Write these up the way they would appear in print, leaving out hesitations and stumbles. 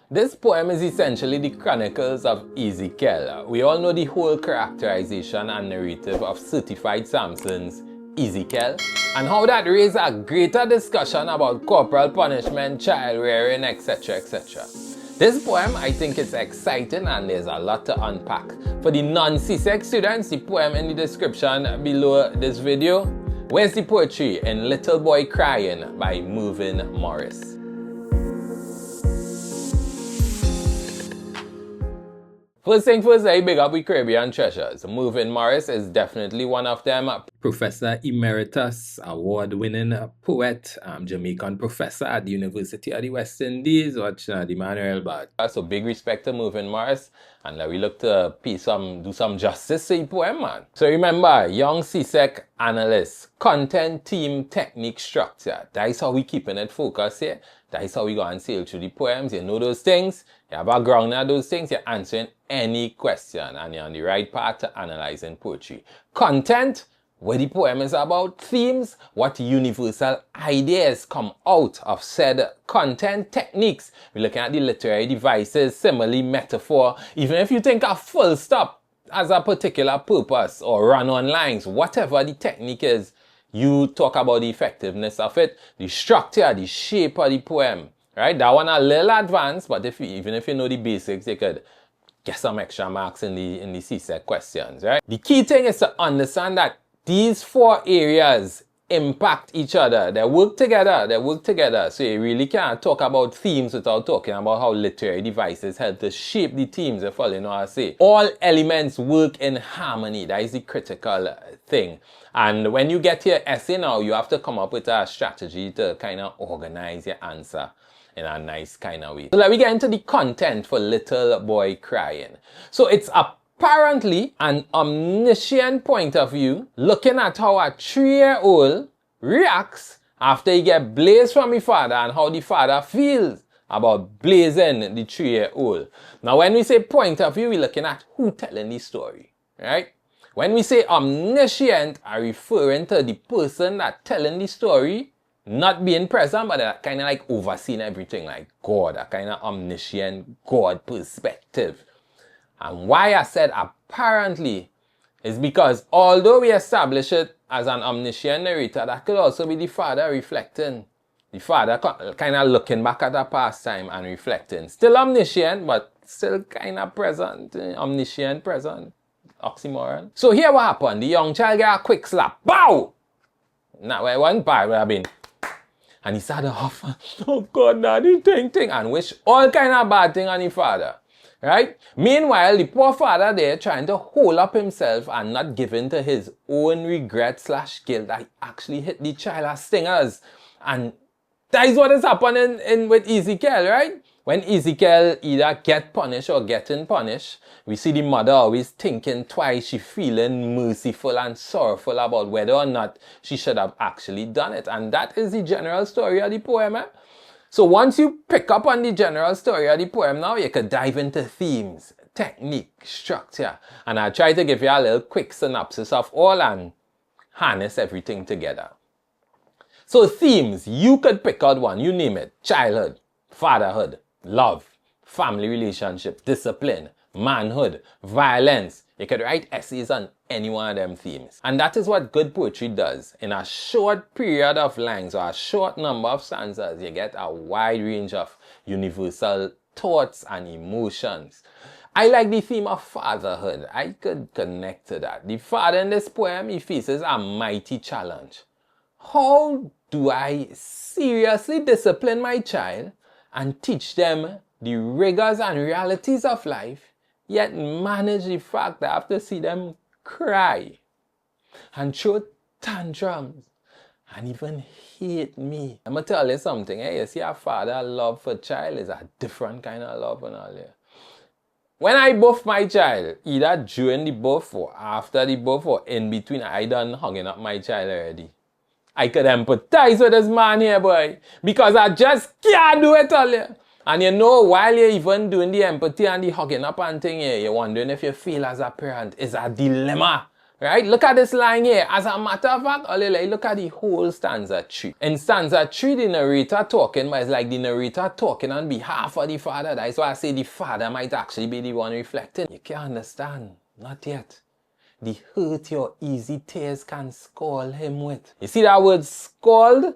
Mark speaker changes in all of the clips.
Speaker 1: This poem is essentially the chronicles of Ezekiel. We all know the whole characterization and narrative of certified Samson's Ezekiel, and how that raised a greater discussion about corporal punishment, child rearing, etc. etc. This poem, I think it's exciting and there's a lot to unpack. For the non-CSEC students, the poem in the description below this video. Where's the poetry in Little Boy Crying by Mervyn Morris? First thing first, I big up with Caribbean treasures. Mervyn Morris is definitely one of them. Professor Emeritus, award-winning poet, Jamaican professor at the University of the West Indies, watch the Manuel Bad. So big respect to Mervyn Morris, and we look to do some justice to the poem, man. So remember, young CSEC Analysis, content, theme, technique, structure. That's how we keeping it focused here. That's how we go and sail through the poems. You know those things, you have a background on those things, you're answering any question, and you're on the right path to analyzing poetry. Content, what the poem is about. Themes, what universal ideas come out of said content. Techniques, we're looking at the literary devices, simile, metaphor. Even if you think a full stop has a particular purpose or run-on lines, whatever the technique is, you talk about the effectiveness of it, the structure, the shape of the poem. Right? That one a little advanced, but even if you know the basics, you could get some extra marks in the CSEC questions, right? The key thing is to understand that these four areas impact each other. They work together. So you really can't talk about themes without talking about how literary devices help to shape the themes, if all you know what I say. All elements work in harmony. That is the critical thing. And when you get your essay now, you have to come up with a strategy to kind of organize your answer in a nice kind of way. So let me get into the content for Little Boy Crying. So it's apparently an omniscient point of view, looking at how a 3-year-old reacts after he gets blazed from his father and how the father feels about blazing the 3-year-old. Now when we say point of view, we're looking at who telling the story, right? When we say omniscient, I'm referring to the person that telling the story not being present, but kind of like overseeing everything, like God, a kind of omniscient God perspective. And why I said apparently is because although we establish it as an omniscient narrator, that could also be the father reflecting. The father kind of looking back at a past time and reflecting. Still omniscient, but still kind of present. Omniscient, present. Oxymoron. So here what happened. The young child got a quick slap. Bow! Now, where one part would have been. And he started off, oh God, daddy, ting, and wish all kind of bad thing on his father. Right? Meanwhile, the poor father there trying to hold up himself and not give in to his own regret / guilt that he actually hit the child as stingers. And that is what is happening with Ezekiel, right? When Ezekiel either get punished or getting punished, we see the mother always thinking twice. She feeling merciful and sorrowful about whether or not she should have actually done it. And that is the general story of the poem. So once you pick up on the general story of the poem now, you could dive into themes, technique, structure. And I'll try to give you a little quick synopsis of all and harness everything together. So themes, you could pick out one, you name it. Childhood, fatherhood, love, family relationship, discipline, manhood, violence. You could write essays on any one of them themes. And that is what good poetry does. In a short period of lines or a short number of stanzas, you get a wide range of universal thoughts and emotions. I like the theme of fatherhood. I could connect to that. The father in this poem, he faces a mighty challenge. How do I seriously discipline my child and teach them the rigors and realities of life, yet manage the fact that I have to see them cry and throw tantrums and even hate me? I'm going to tell you something. You see, a father's love for child is a different kind of love and all that. When I buff my child, either during the buff or after the buff or in between, I done hugging up my child already. I could empathize with this man here, boy, because I just can't do it all here. And you know, while you're even doing the empathy and the hugging up and thing here, you're wondering if you feel as a parent is a dilemma. Right? Look at this line here. As a matter of fact, look at the whole stanza 3. In stanza 3, the narrator talking, but it's like the narrator talking on behalf of the father. That's why I say the father might actually be the one reflecting. You can't understand. Not yet. The hurt your easy tears can scald him with. You see that word scald?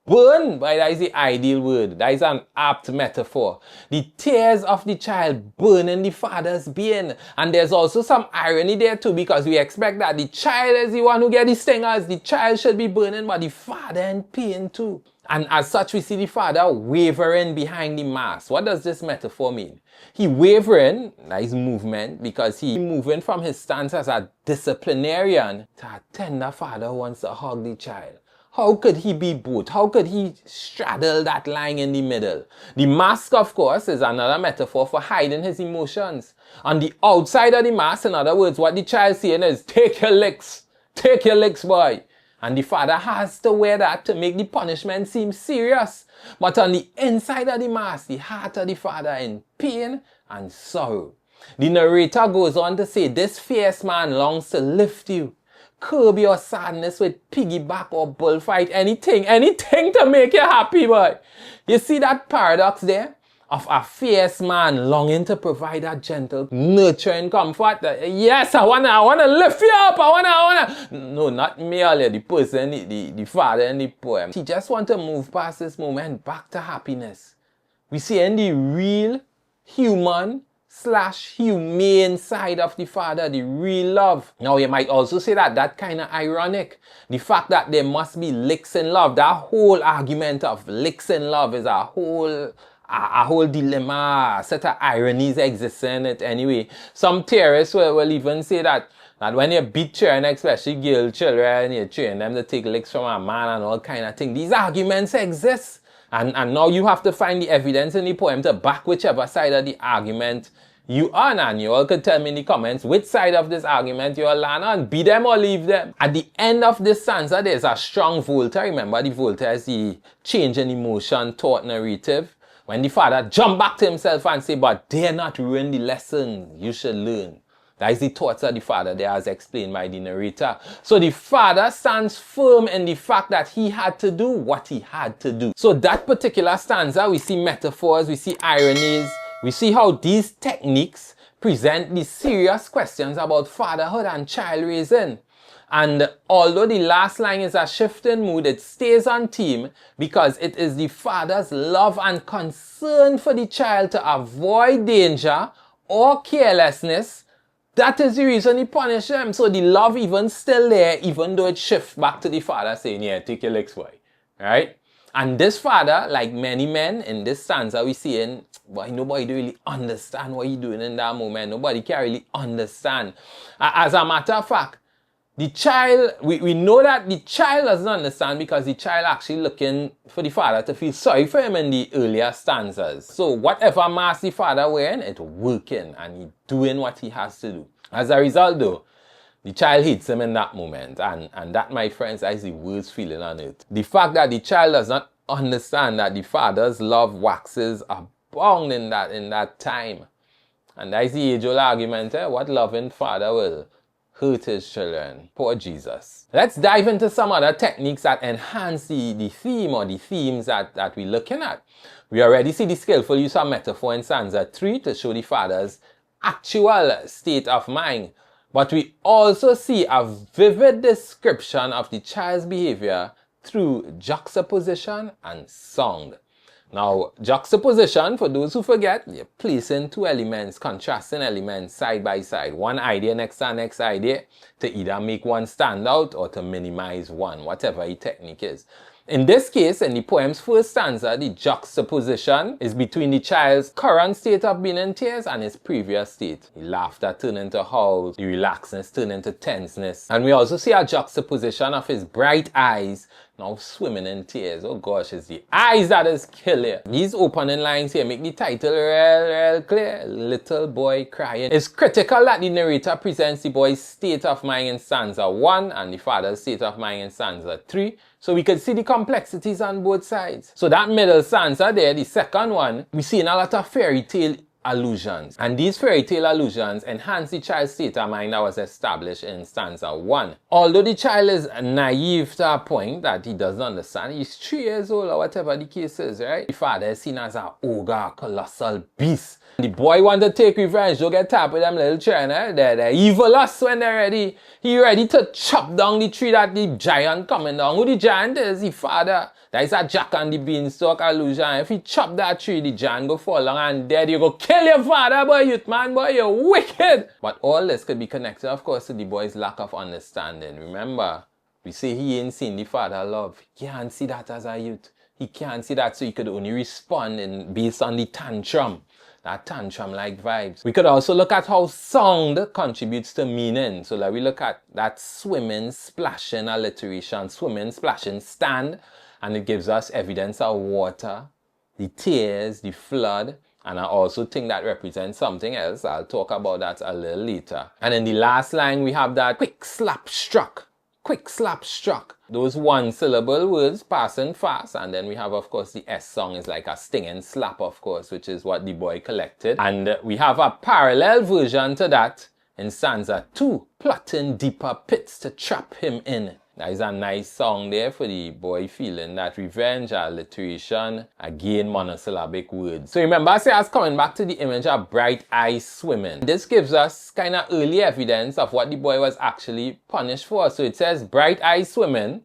Speaker 1: Burn, but that is the ideal word. That is an apt metaphor. The tears of the child burning the father's being. And there's also some irony there too, because we expect that the child is the one who gets the stingers. The child should be burning, but the father in pain too. And as such, we see the father wavering behind the mask. What does this metaphor mean? He wavering, that is movement, because he moving from his stance as a disciplinarian to a tender father who wants to hug the child. How could he be both? How could he straddle that line in the middle? The mask, of course, is another metaphor for hiding his emotions. On the outside of the mask, in other words, what the child is saying is, take your licks, boy. And the father has to wear that to make the punishment seem serious. But on the inside of the mask, the heart of the father in pain and sorrow. The narrator goes on to say, this fierce man longs to lift you. Curb your sadness with piggyback or bullfight, anything to make you happy, boy. You see that paradox there? Of a fierce man longing to provide a gentle, nurturing comfort. Yes, I wanna lift you up, No, not merely the person, the father in the poem. He just want to move past this moment back to happiness. We see in the real human / humane side of the father, the real love. Now you might also say that kind of ironic. The fact that there must be licks in love, that whole argument of licks in love is a whole dilemma, a set of ironies exist in it anyway. Some theorists will even say that when you beat children, especially girl children, you train them to take licks from a man and all kind of thing. These arguments exist. And now you have to find the evidence in the poem to back whichever side of the argument you are on. And you all could tell me in the comments which side of this argument you all land on. Be them or leave them. At the end of this stanza, there's a strong volta. Remember, the volta is the change in emotion, thought narrative. When the father jump back to himself and say, but dare not ruin the lesson you should learn. That is the thoughts of the father there as explained by the narrator. So the father stands firm in the fact that he had to do what he had to do. So that particular stanza, we see metaphors, we see ironies, we see how these techniques present the serious questions about fatherhood and child raising. And although the last line is a shift in mood, it stays on theme because it is the father's love and concern for the child to avoid danger or carelessness. That is the reason he punished him. So the love even still there, even though it shifts back to the father saying, yeah, take your licks, boy. Right? And this father, like many men in this stanza, we see in, boy, nobody really understand what he's doing in that moment. Nobody can really understand. As a matter of fact, the child, we know that the child doesn't understand because the child actually looking for the father to feel sorry for him in the earlier stanzas. So whatever mask the father wearing, it's working and he doing what he has to do. As a result though, the child hates him in that moment. And that, my friends, is the worst feeling on earth. The fact that the child does not understand that the father's love waxes abound in that time. And that is the age-old argument, what loving father will hurt his children. Poor Jesus. Let's dive into some other techniques that enhance the theme or the themes that we're looking at. We already see the skillful use of metaphor in stanza 3 to show the father's actual state of mind. But we also see a vivid description of the child's behavior through juxtaposition and song. Now, juxtaposition, for those who forget, you're placing two elements, contrasting elements side by side. One idea next to the next idea to either make one stand out or to minimize one, whatever the technique is. In this case, in the poem's first stanza, the juxtaposition is between the child's current state of being in tears and his previous state. The laughter turn into howls, the relaxedness turn into tenseness. And we also see a juxtaposition of his bright eyes now swimming in tears. Oh gosh, it's the eyes that is killing. These opening lines here make the title real clear. Little boy crying. It's critical that the narrator presents the boy's state of mind in stanza 1 and the father's state of mind in stanza 3. So we can see the complexities on both sides. So that middle stanza there, the second one, we see in a lot of fairy tale allusions. And these fairy tale allusions enhance the child's state of mind that was established in stanza 1. Although the child is naive to a point that he doesn't understand, he's 3 years old or whatever the case is, right? The father is seen as an ogre, colossal beast. The boy want to take revenge. Don't get tapped with them little children, eh? They're evil us when they're ready. He ready to chop down the tree that the giant coming down. Who the giant is? The father. That is a Jack and the Beanstalk allusion. If he chop that tree, the giant go fall down and dead. You go kill your father, boy, youth man, boy, you're wicked. But all this could be connected, of course, to the boy's lack of understanding. Remember, we say he ain't seen the father love. He can't see that as a youth. He can't see that, so he could only respond based on the tantrum. That tantrum-like vibes. We could also look at how sound contributes to meaning. So like we look at that swimming, splashing alliteration, swimming, splashing stand, and it gives us evidence of water, the tears, the flood, and I also think that represents something else. I'll talk about that a little later. And in the last line, we have that quick slap struck. Quick slap struck. Those one-syllable words passing fast. And then we have, of course, the S song is like a stinging slap, of course, which is what the boy collected. And we have a parallel version to that in stanza 2. Plotting deeper pits to trap him in. That is a nice song there for the boy feeling that revenge, alliteration, again monosyllabic words. So remember I say I was coming back to the image of bright eyes swimming. This gives us kind of early evidence of what the boy was actually punished for. So it says bright eyes swimming,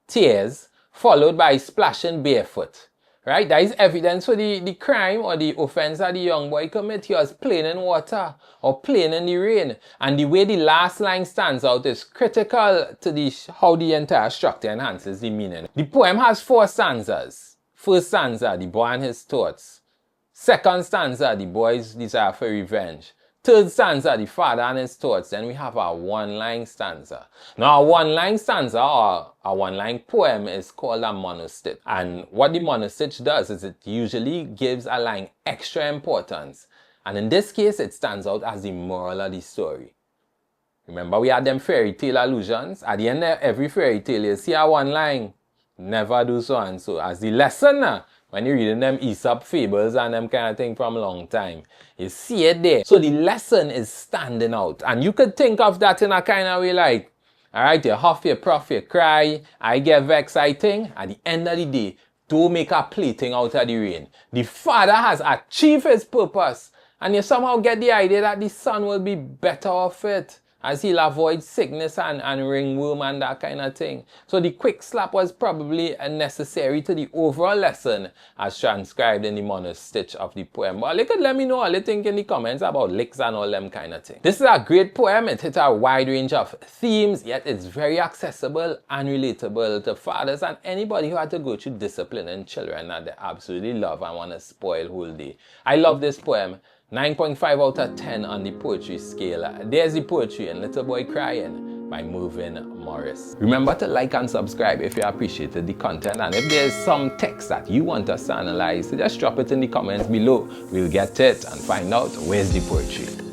Speaker 1: tears, followed by splashing barefoot. Right? That is evidence for the crime or the offense that the young boy committed. He was playing in water or playing in the rain. And the way the last line stands out is critical to how the entire structure enhances the meaning. The poem has 4 stanzas. First stanza, the boy and his thoughts. Second stanza, the boy's desire for revenge. Third stanza, the father and his thoughts. Then we have a one-line stanza. Now, a one-line stanza or a one-line poem is called a monostich. And what the monostich does is it usually gives a line extra importance. And in this case, it stands out as the moral of the story. Remember, we had them fairy tale allusions. At the end of every fairy tale, you see a one line. Never do so and so. As the lesson, when you're reading them Aesop fables and them kind of thing from a long time, you see it there. So the lesson is standing out. And you could think of that in a kind of way like, alright, you huff, you puff, you cry, I get vexed, I think. At the end of the day, don't make a plaything out of the rain. The father has achieved his purpose. And you somehow get the idea that the son will be better off it, as he'll avoid sickness and ringworm and that kind of thing. So the quick slap was probably necessary to the overall lesson as transcribed in the monostich of the poem. But you could let me know all you think in the comments about licks and all them kind of thing. This is a great poem. It hits a wide range of themes, yet it's very accessible and relatable to fathers and anybody who had to go through disciplining children that they absolutely love and want to spoil whole day. I love this poem. 9.5 out of 10 on the poetry scale. There's the poetry in Little Boy Crying by Mervyn Morris. Remember to like and subscribe if you appreciated the content, and if there's some text that you want us to analyze, just drop it in the comments below. We'll get it and find out where's the poetry.